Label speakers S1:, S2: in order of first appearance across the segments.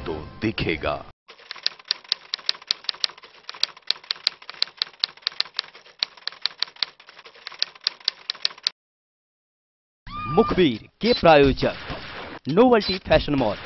S1: तो दिखेगा।
S2: मुखबिर के प्रायोजक नोवेल्टी फैशन मॉल।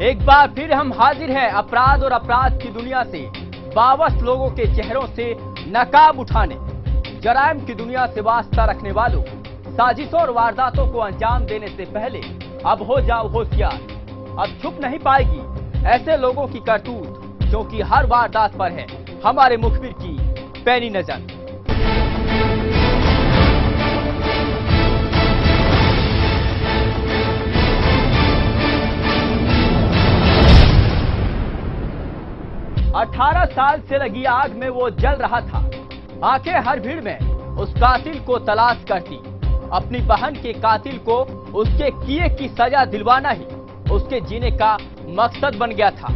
S2: एक बार फिर हम हाजिर हैं अपराध और अपराध की दुनिया से बावस लोगों के चेहरों से नकाब उठाने। जराइम की दुनिया से वास्ता रखने वालों, साजिशों और वारदातों को अंजाम देने से पहले अब हो जाओ होशियार। अब छुप नहीं पाएगी ऐसे लोगों की करतूत, क्योंकि हर वारदात पर है हमारे मुखबिर की पैनी नजर। अठारह साल से लगी आग में वो जल रहा था। आंखें हर भीड़ में उस कातिल को तलाश करती। अपनी बहन के कातिल को उसके किए की सजा दिलवाना ही उसके जीने का मकसद बन गया था।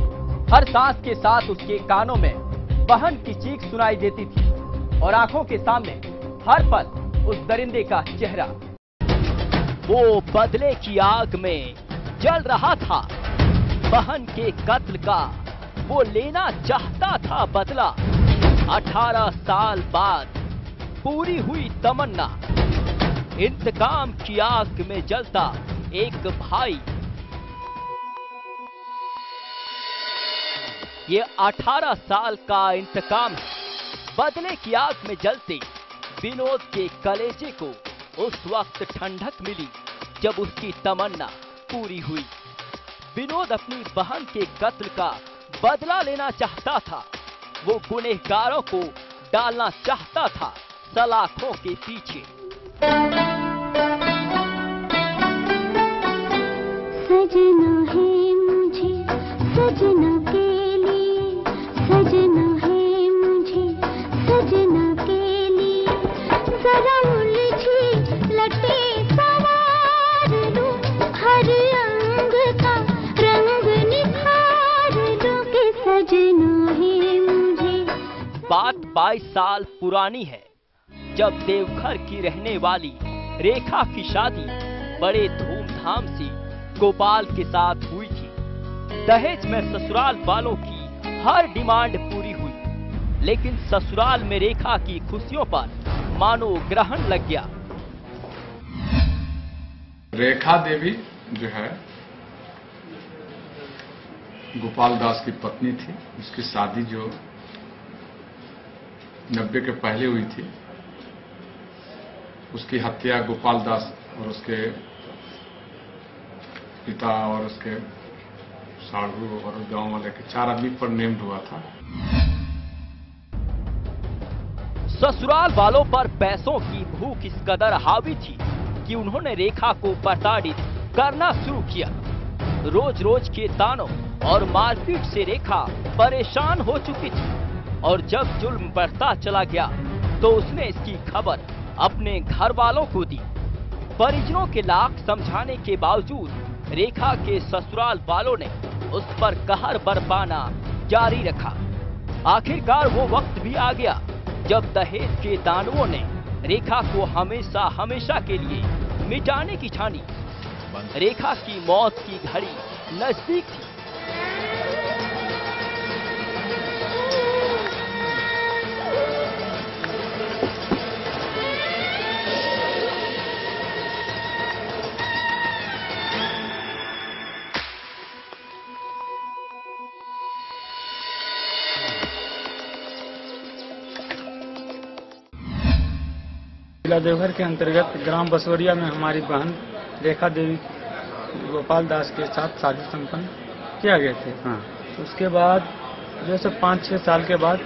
S2: हर सांस के साथ उसके कानों में बहन की चीख सुनाई देती थी और आंखों के सामने हर पल उस दरिंदे का चेहरा। वो बदले की आग में जल रहा था। बहन के कत्ल का वो लेना चाहता था बदला। 18 साल बाद पूरी हुई तमन्ना। इंतकाम की आग में जलता एक भाई। ये 18 साल का इंतकाम है। बदले की आग में जलते विनोद के कलेजे को उस वक्त ठंडक मिली जब उसकी तमन्ना पूरी हुई। विनोद अपनी बहन के कत्ल का बदला लेना चाहता था। वो गुनहगारों को डालना चाहता था सलाखों के पीछे।
S3: सजना है मुझे सजना के लिए, सजना है मुझे सजना के लिए, जरा उलझी लटे सवार दूं, हर अंग का रंग निखार दूं के सजना है मुझे।
S2: बात 22 साल पुरानी है, जब देवघर की रहने वाली रेखा की शादी बड़े धूमधाम से गोपाल के साथ हुई थी। दहेज में ससुराल वालों की हर डिमांड पूरी हुई, लेकिन ससुराल में रेखा की खुशियों पर मानो ग्रहण लग गया।
S4: रेखा देवी जो है गोपाल दास की पत्नी थी। उसकी शादी जो 90 के पहले हुई थी, उसकी हत्या गोपाल दास और उसके पिता और उसके साढ़ू और गांव वाले के 4 आदमी पर नेम्ड हुआ था।
S2: ससुराल वालों पर पैसों की भूख इस कदर हावी थी कि उन्होंने रेखा को प्रताड़ित करना शुरू किया। रोज रोज के तानों और मारपीट से रेखा परेशान हो चुकी थी और जब जुल्म बढ़ता चला गया तो उसने इसकी खबर अपने घर वालों को दी। परिजनों के लाख समझाने के बावजूद रेखा के ससुराल वालों ने उस पर कहर बरपाना जारी रखा। आखिरकार वो वक्त भी आ गया जब दहेज के दानवों ने रेखा को हमेशा हमेशा के लिए मिटाने की ठानी। रेखा की मौत की घड़ी नजदीक थी।
S5: जिला देवघर के अंतर्गत ग्राम बसवरिया में हमारी बहन रेखा देवी गोपाल दास के साथ शादी संपन्न किया गए थे। उसके बाद जो है 5-6 साल के बाद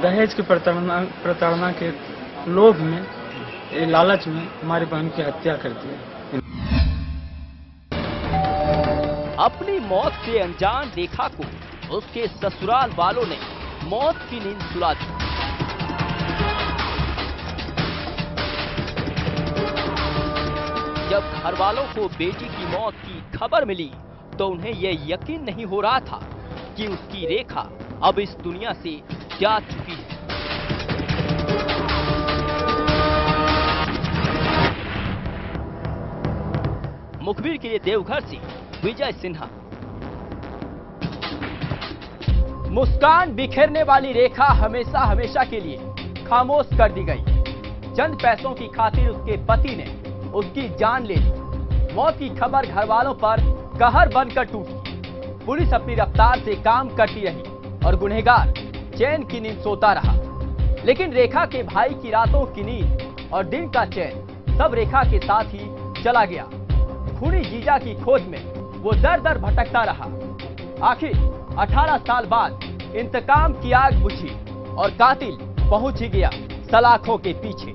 S5: दहेज की प्रताड़ना के लोभ में, लालच में हमारी बहन की हत्या कर दी।
S2: अपनी मौत से अनजान रेखा को उसके ससुराल वालों ने मौत की नींद सुला दी। जब घर वालों को बेटी की मौत की खबर मिली तो उन्हें यह यकीन नहीं हो रहा था कि उसकी रेखा अब इस दुनिया से जा चुकी है। मुखबिर के लिए देवघर से विजय सिन्हा। मुस्कान बिखेरने वाली रेखा हमेशा हमेशा के लिए खामोश कर दी गई। चंद पैसों की खातिर उसके पति ने उसकी जान ले ली। मौत की खबर घर वालों पर कहर बनकर टूटी। पुलिस अपनी रफ्तार से काम करती रही और गुनहगार चैन की नींद सोता रहा। लेकिन रेखा के भाई की रातों की नींद और दिन का चैन सब रेखा के साथ ही चला गया। खूनी जीजा की खोज में वो दर दर भटकता रहा। आखिर 18 साल बाद इंतकाम की आग बुझी और कातिल पहुंच ही गया सलाखों के पीछे।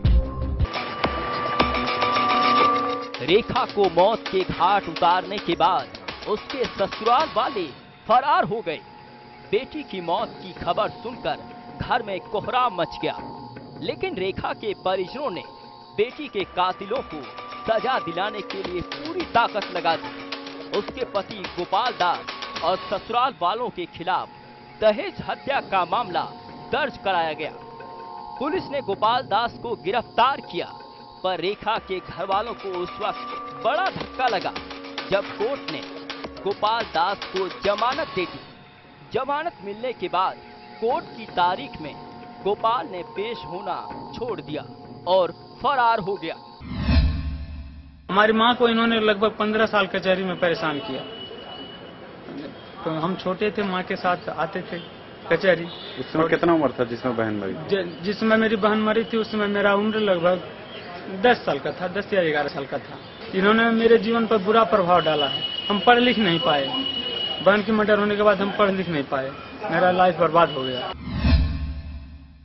S2: रेखा को मौत के घाट उतारने के बाद उसके ससुराल वाले फरार हो गए। बेटी की मौत की खबर सुनकर घर में कोहराम मच गया। लेकिन रेखा के परिजनों ने बेटी के कातिलों को सजा दिलाने के लिए पूरी ताकत लगा दी। उसके पति गोपाल दास और ससुराल वालों के खिलाफ दहेज हत्या का मामला दर्ज कराया गया। पुलिस ने गोपाल दास को गिरफ्तार किया, पर रेखा के घर वालों को उस वक्त बड़ा धक्का लगा जब कोर्ट ने गोपाल दास को जमानत दे दी। जमानत मिलने के बाद कोर्ट की तारीख में गोपाल ने पेश होना छोड़ दिया और फरार हो गया।
S5: हमारी माँ को इन्होंने लगभग 15 साल कचहरी में परेशान किया। तो हम छोटे थे, माँ के साथ आते थे कचहरी।
S1: उस समय कितना उम्र था जिसमें बहन मरी?
S5: जिसमें मेरी बहन मरी थी उसमें मेरा उम्र लगभग 10 साल का था, 10 या 11 साल का था। इन्होंने मेरे जीवन पर बुरा प्रभाव डाला है। हम पढ़ लिख नहीं पाए। बहन की मर्डर होने के बाद हम पढ़ लिख नहीं पाए। मेरा लाइफ बर्बाद हो गया।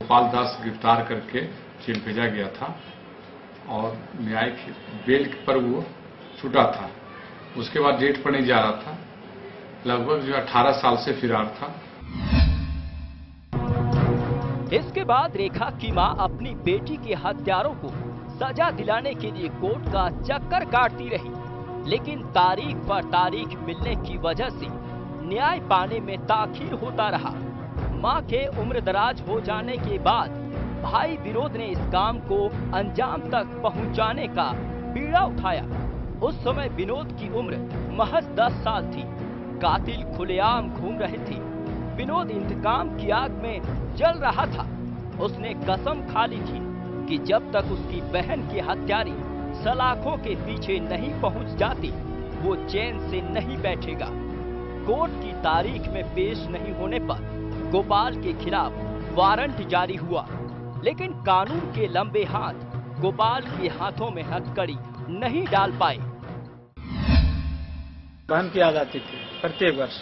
S4: गोपाल दास गिरफ्तार करके जेल भेजा गया था और न्यायिक बेल पर वो छूटा था। उसके बाद जेल पर नहीं जा रहा था। लगभग जो 18 साल से फरार था।
S2: इसके बाद रेखा की मां अपनी बेटी के हत्यारों को सजा दिलाने के लिए कोर्ट का चक्कर काटती रही। लेकिन तारीख पर तारीख मिलने की वजह से न्याय पाने में ताखीर होता रहा। मां के उम्रदराज हो जाने के बाद भाई विनोद ने इस काम को अंजाम तक पहुंचाने का बीड़ा उठाया। उस समय विनोद की उम्र महज 10 साल थी। कातिल खुलेआम घूम रहे थे। विनोद इंतकाम की आग में जल रहा था। उसने कसम खा ली थी कि जब तक उसकी बहन के हत्यारे सलाखों के पीछे नहीं पहुंच जाते वो चैन से नहीं बैठेगा। कोर्ट की तारीख में पेश नहीं होने पर गोपाल के खिलाफ वारंट जारी हुआ। लेकिन कानून के लंबे हाथ गोपाल के हाथों में हथकड़ी नहीं डाल पाए।
S5: बहन की याद आती थी प्रत्येक वर्ष,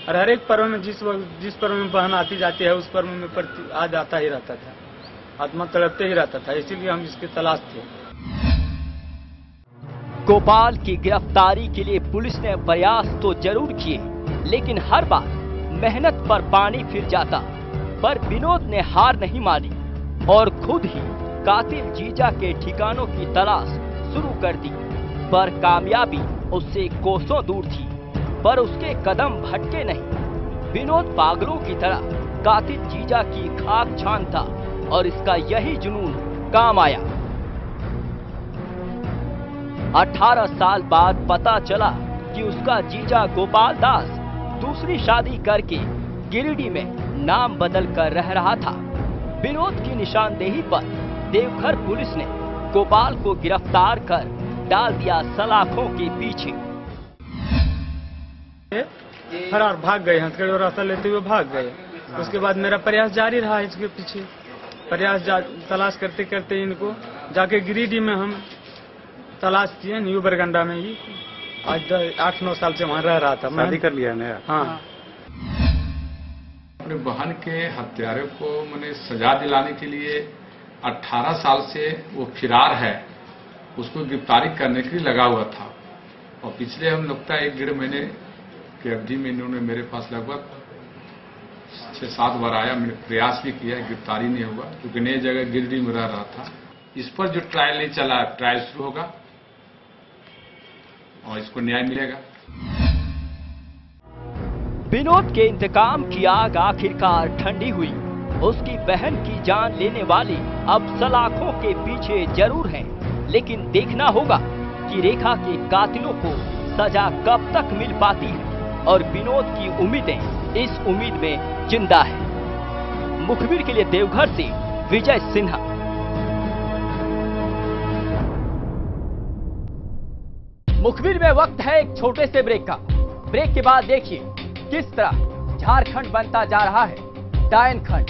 S5: और हर एक पर्व में जिस पर्व में बहन आती जाती है उस पर्व में आज आता ही रहता था। आत्मा तड़पते ही रहता था। इसीलिए हम इसकी तलाश थे।
S2: गोपाल की गिरफ्तारी के लिए पुलिस ने प्रयास तो जरूर किए, लेकिन हर बार मेहनत पर पानी फिर जाता। पर विनोद ने हार नहीं मानी और खुद ही कातिल जीजा के ठिकानों की तलाश शुरू कर दी। पर कामयाबी उससे कोसों दूर थी, पर उसके कदम भटके नहीं। विनोद पागलों की तरह कातिल जीजा की खाक छानता और इसका यही जुनून काम आया। 18 साल बाद पता चला कि उसका जीजा गोपाल दास दूसरी शादी करके गिरिडीह में नाम बदल कर रह रहा था। विनोद की निशानदेही पर देवघर पुलिस ने गोपाल को गिरफ्तार कर डाल दिया सलाखों के पीछे।
S5: फरार भाग गए, हथकड़ी और रास्ता लेते हुए भाग गए। उसके बाद मेरा प्रयास जारी रहा इसके पीछे। तलाश करते करते इनको जाके गिरिडीह में हम तलाश किए। न्यू बरगंडा में ही आज 8-9 साल से वहाँ रह रहा था।
S1: शादी कर लिया नया?
S5: हाँ।
S4: अपने बहन के हत्यारे को मैंने सजा दिलाने के लिए 18 साल से वो फरार है, उसको गिरफ्तारी करने के लिए लगा हुआ था। और पिछले हम लगता है 1-1.5 महीने की अवधि में इन्होंने मेरे पास लगभग 6-7 बार आया। मैंने प्रयास भी किया, गिरफ्तारी नहीं हुआ क्योंकि नई जगह गिरिडीह में रह रहा था। इस पर जो ट्रायल नहीं चला, ट्रायल शुरू होगा और इसको न्याय मिलेगा।
S2: विनोद के इंतकाम की आग आखिरकार ठंडी हुई। उसकी बहन की जान लेने वाले अब सलाखों के पीछे जरूर हैं, लेकिन देखना होगा कि रेखा के कातिलों को सजा कब तक मिल पाती है और विनोद की उम्मीदें इस उम्मीद में जिंदा है। मुखबिर के लिए देवघर से विजय सिन्हा। मुखबिर में वक्त है एक छोटे से ब्रेक का। ब्रेक के बाद देखिए किस तरह झारखंड बनता जा रहा है डायन खंड।